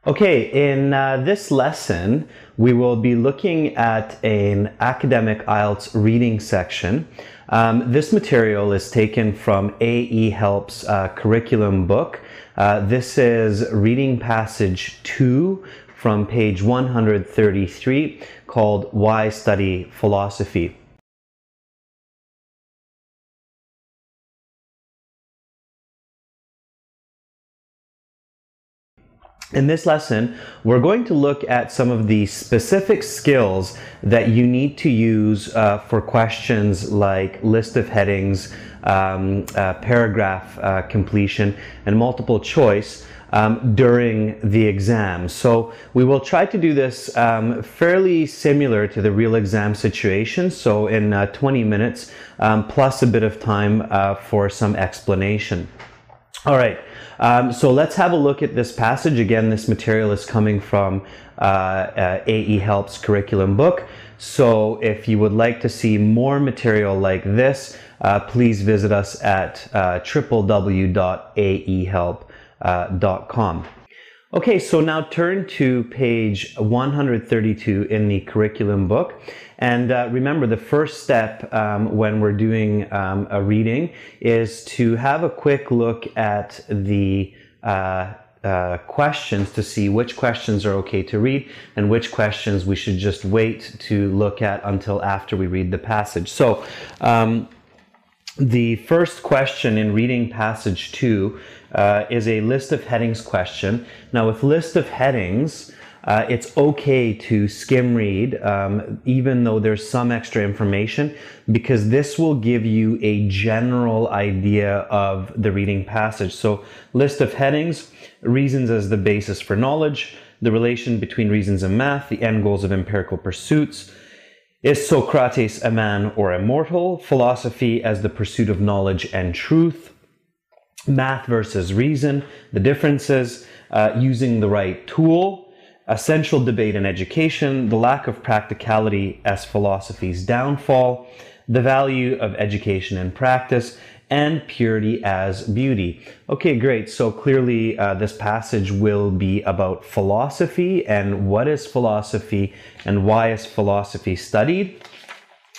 Okay, in this lesson, we will be looking at an academic IELTS reading section. This material is taken from IELTS curriculum book. This is reading passage 2 from page 133 called Why Study Philosophy? In this lesson, we're going to look at some of the specific skills that you need to use for questions like list of headings, paragraph completion, and multiple choice during the exam. So we will try to do this fairly similar to the real exam situation, so in 20 minutes plus a bit of time for some explanation. All right, so let's have a look at this passage. Again, this material is coming from IELTS curriculum book. So if you would like to see more material like this, please visit us at www.aehelp.com. Okay, so now turn to page 132 in the curriculum book. And remember, the first step when we're doing a reading is to have a quick look at the questions to see which questions are okay to read and which questions we should just wait to look at until after we read the passage. So the first question in reading passage 2 is a list of headings question. Now with list of headings, it's okay to skim read even though there's some extra information, because this will give you a general idea of the reading passage. So list of headings, reasons as the basis for knowledge, the relation between reasons and math, the end goals of empirical pursuits, is Socrates a man or a mortal, philosophy as the pursuit of knowledge and truth, math versus reason, the differences, using the right tool, a central debate in education, the lack of practicality as philosophy's downfall, the value of education and practice, and purity as beauty. Okay, great. So clearly this passage will be about philosophy and what is philosophy and why is philosophy studied.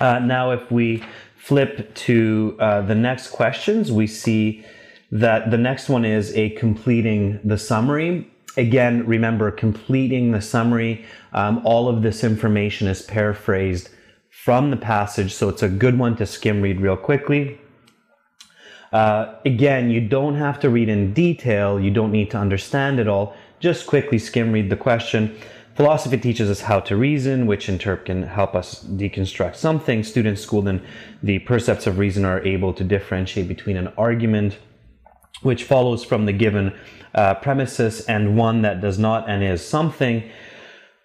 Now if we flip to the next questions, we see that the next one is a completing the summary. Again, remember, completing the summary, all of this information is paraphrased from the passage, so it's a good one to skim read real quickly. Again, you don't have to read in detail, you don't need to understand it all, just quickly skim read the question. Philosophy teaches us how to reason, which in turn can help us deconstruct something. Students schooled in the precepts of reason are able to differentiate between an argument which follows from the given premises and one that does not and is something.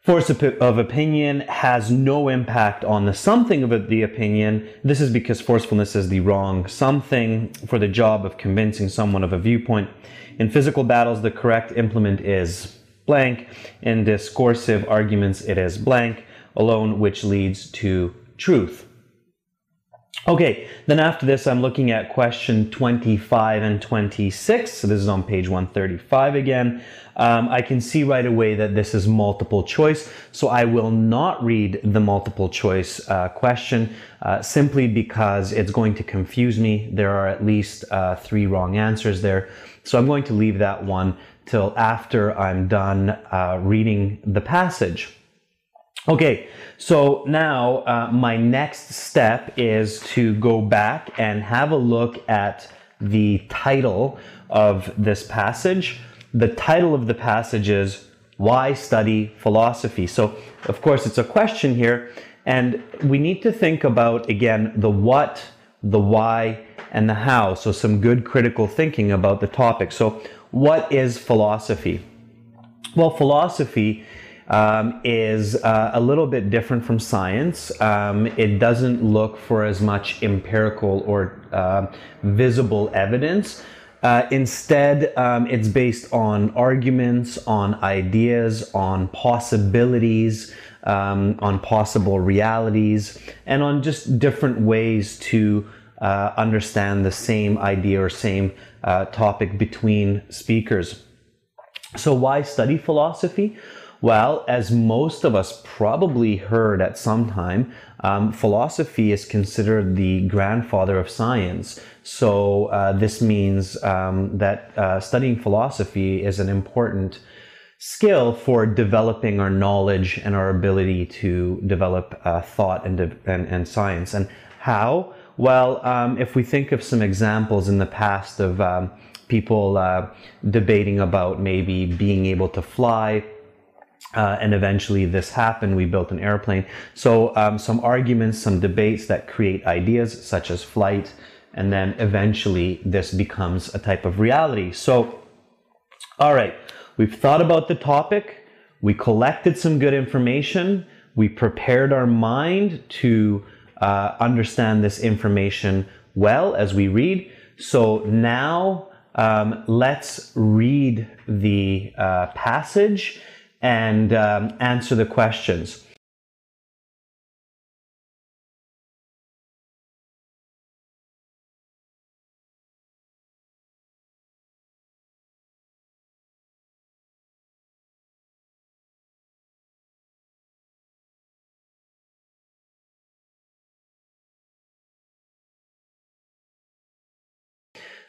Force of opinion has no impact on the something of the opinion. This is because forcefulness is the wrong something for the job of convincing someone of a viewpoint. In physical battles, the correct implement is blank. In discursive arguments, it is blank, alone, which leads to truth. Okay, then after this, I'm looking at question 25 and 26. So this is on page 135 again. I can see right away that this is multiple choice, so I will not read the multiple choice question simply because it's going to confuse me. There are at least 3 wrong answers there. So I'm going to leave that one till after I'm done reading the passage. Okay, so now my next step is to go back and have a look at the title of this passage. The title of the passage is Why Study Philosophy? So, of course, it's a question here, and we need to think about, again, the what, the why, and the how. So some good critical thinking about the topic. So what is philosophy? Well, philosophy is a little bit different from science. It doesn't look for as much empirical or visible evidence. Instead, it's based on arguments, on ideas, on possibilities, on possible realities, and on just different ways to understand the same idea or same topic between speakers. So why study philosophy? Well, as most of us probably heard at some time, philosophy is considered the grandfather of science. So this means that studying philosophy is an important skill for developing our knowledge and our ability to develop thought and science. And how? Well, if we think of some examples in the past of people debating about maybe being able to fly, and eventually this happened, we built an airplane. So some arguments, some debates that create ideas such as flight, and then eventually this becomes a type of reality. So, all right, we've thought about the topic, we collected some good information, we prepared our mind to understand this information well as we read. So now let's read the passage and answer the questions.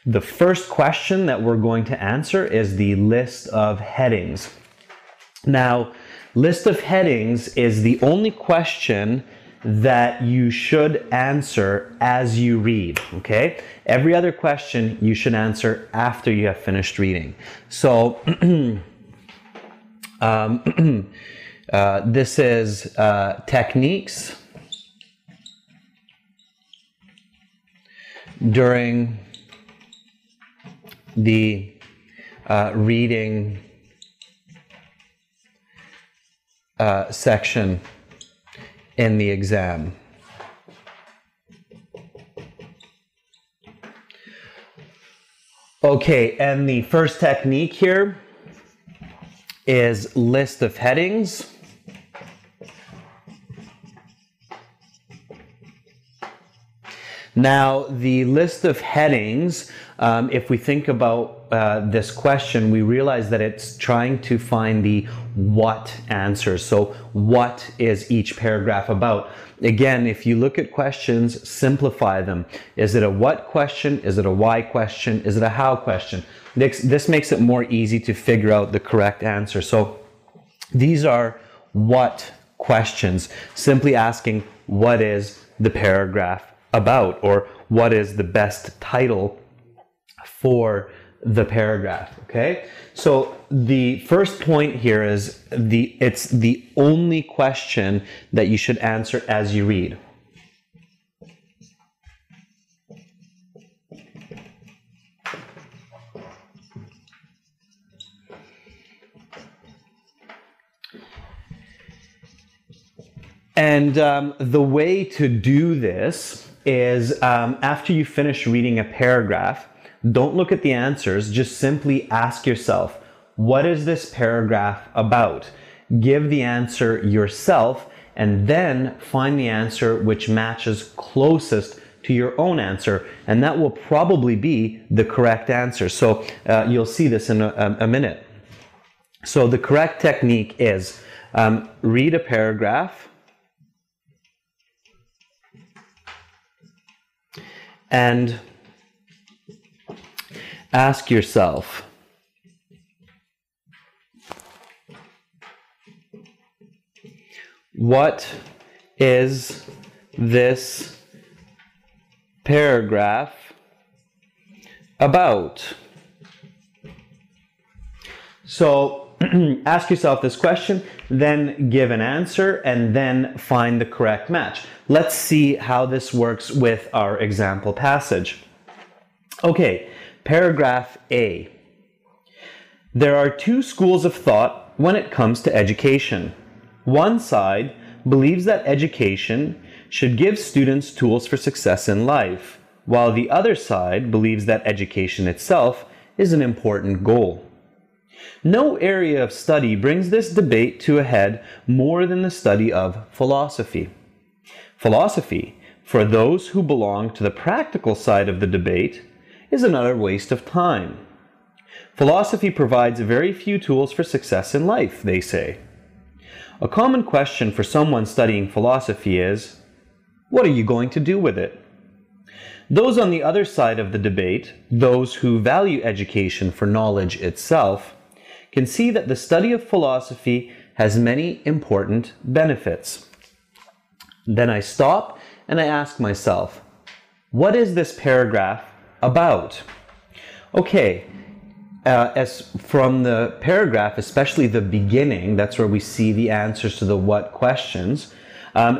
The first question that we're going to answer is the list of headings. Now, list of headings is the only question that you should answer as you read, okay? Every other question you should answer after you have finished reading. So, this is techniques during the reading section in the exam. Okay, and the first technique here is list of headings. Now, the list of headings, if we think about this question, we realize that it's trying to find the what answer. So what is each paragraph about? Again, if you look at questions, simplify them. Is it a what question? Is it a why question? Is it a how question? This makes it more easy to figure out the correct answer. So these are what questions, simply asking what is the paragraph about, or what is the best title for the paragraph, okay? So the first point here is it's the only question that you should answer as you read. And the way to do this is after you finish reading a paragraph, don't look at the answers, just simply ask yourself, what is this paragraph about? Give the answer yourself, and then find the answer which matches closest to your own answer, and that will probably be the correct answer. So you'll see this in a minute. So the correct technique is read a paragraph, and ask yourself, what is this paragraph about? So ask yourself this question, then give an answer, and then find the correct match. Let's see how this works with our example passage. Okay, paragraph A. There are two schools of thought when it comes to education. One side believes that education should give students tools for success in life, while the other side believes that education itself is an important goal. No area of study brings this debate to a head more than the study of philosophy. Philosophy, for those who belong to the practical side of the debate, is another waste of time. Philosophy provides very few tools for success in life, they say. A common question for someone studying philosophy is, what are you going to do with it? Those on the other side of the debate, those who value education for knowledge itself, can see that the study of philosophy has many important benefits. Then I stop and I ask myself, what is this paragraph about? Okay, as from the paragraph, especially the beginning, that's where we see the answers to the what questions.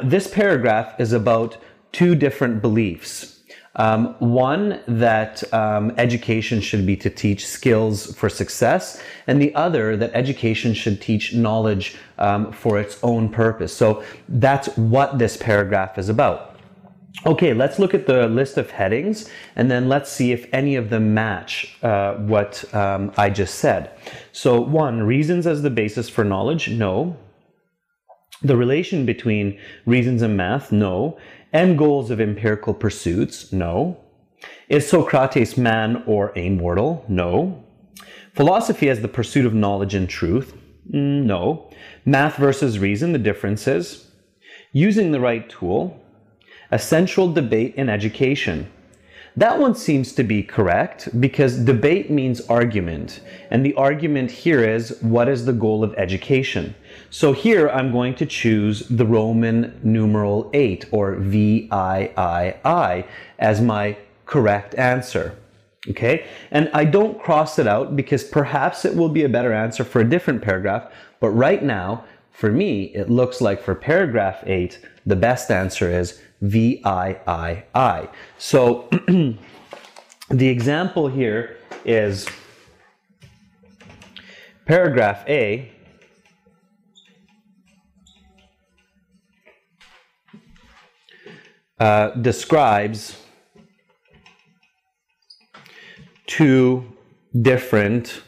This paragraph is about two different beliefs. One, that education should be to teach skills for success, and the other, that education should teach knowledge for its own purpose. So that's what this paragraph is about. Okay, let's look at the list of headings, and then let's see if any of them match what I just said. So 1, reasons as the basis for knowledge, no. The relation between reasons and math, no. End goals of empirical pursuits, no. Is Socrates man or a mortal? No. Philosophy as the pursuit of knowledge and truth, no. Math versus reason, the differences. Using the right tool. A central debate in education. That one seems to be correct because debate means argument, and the argument here is what is the goal of education. So here I'm going to choose the Roman numeral 8 or VIII as my correct answer. Okay, and I don't cross it out because perhaps it will be a better answer for a different paragraph, but right now for me it looks like for paragraph 8 the best answer is VIII. So the example here is paragraph A describes two different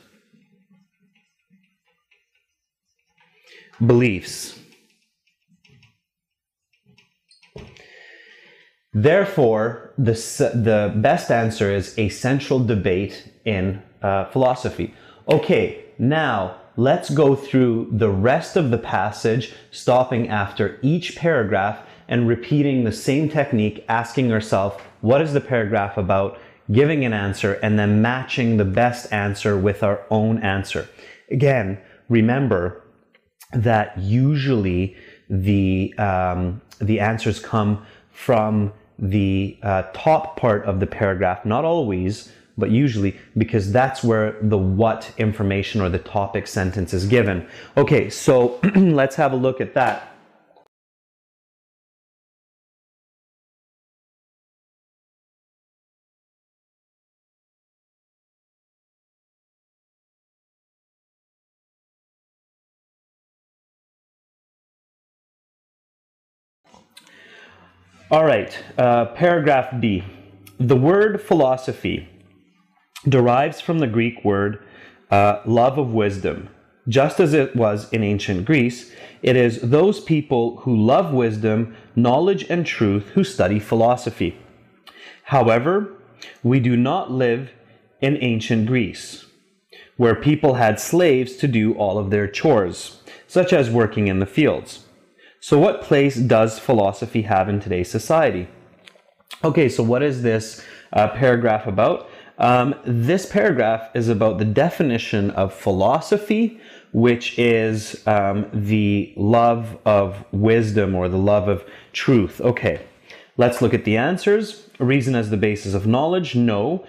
beliefs. Therefore, the best answer is a central debate in philosophy. Okay, now let's go through the rest of the passage, stopping after each paragraph and repeating the same technique, asking ourselves, what is the paragraph about, giving an answer, and then matching the best answer with our own answer. Again, remember that usually the answers come from the top part of the paragraph, not always, but usually, because that's where the what information or the topic sentence is given. Okay, so let's have a look at that. All right, paragraph B. The word philosophy derives from the Greek word love of wisdom. Just as it was in ancient Greece, it is those people who love wisdom, knowledge, and truth who study philosophy. However, we do not live in ancient Greece, where people had slaves to do all of their chores, such as working in the fields. So what place does philosophy have in today's society? Okay, so what is this paragraph about? This paragraph is about the definition of philosophy, which is the love of wisdom or the love of truth. Okay, let's look at the answers. Reason as the basis of knowledge, no.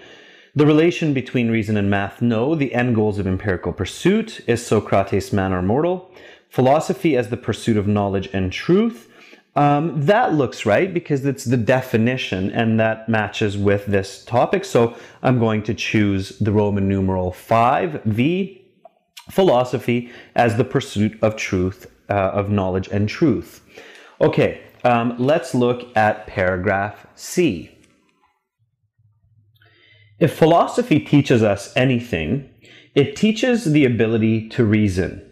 The relation between reason and math, no. The end goals of empirical pursuit, is Socrates man or mortal? Philosophy as the pursuit of knowledge and truth. That looks right because it's the definition and that matches with this topic. So I'm going to choose the Roman numeral 5, V, philosophy as the pursuit of truth, of knowledge and truth. Okay, let's look at paragraph C. If philosophy teaches us anything, it teaches the ability to reason.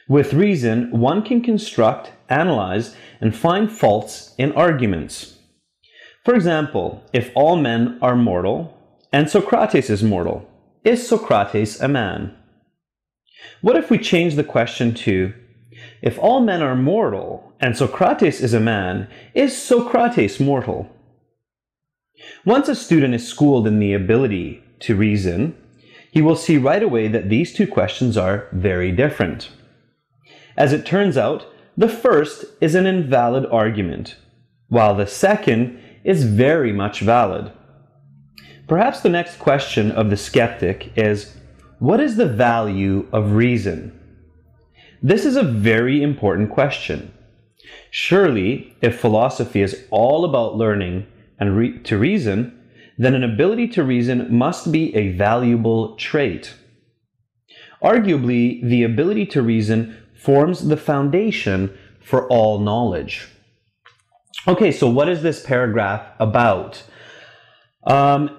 With reason, one can construct, analyze, and find faults in arguments. For example, if all men are mortal, and Socrates is mortal, is Socrates a man? What if we change the question to, if all men are mortal and Socrates is a man, is Socrates mortal? Once a student is schooled in the ability to reason, he will see right away that these two questions are very different. As it turns out, the first is an invalid argument, while the second is very much valid. Perhaps the next question of the skeptic is, what is the value of reason? This is a very important question. Surely, if philosophy is all about learning and to reason, then an ability to reason must be a valuable trait. Arguably, the ability to reason forms the foundation for all knowledge. Okay, so what is this paragraph about?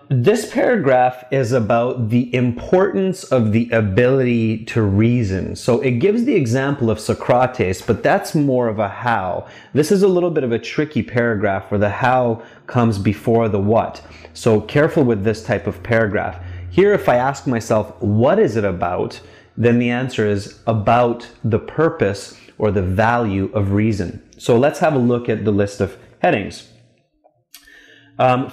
This paragraph is about the importance of the ability to reason. So it gives the example of Socrates, but that's more of a how. This is a little bit of a tricky paragraph where the how comes before the what. So careful with this type of paragraph. Here, if I ask myself, what is it about? Then the answer is about the purpose or the value of reason. So let's have a look at the list of headings.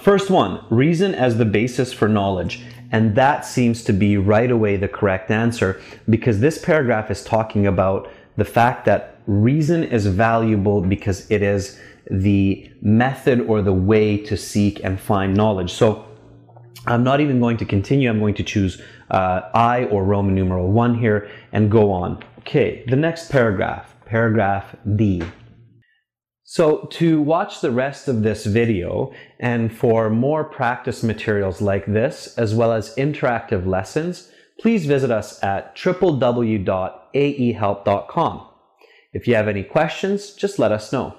First one, reason as the basis for knowledge. And that seems to be right away the correct answer, because this paragraph is talking about the fact that reason is valuable because it is the method or the way to seek and find knowledge. So I'm not even going to continue. I'm going to choose I or Roman numeral 1 here and go on. Okay, the next paragraph, paragraph D. So to watch the rest of this video and for more practice materials like this, as well as interactive lessons, please visit us at www.aehelp.com. If you have any questions, just let us know.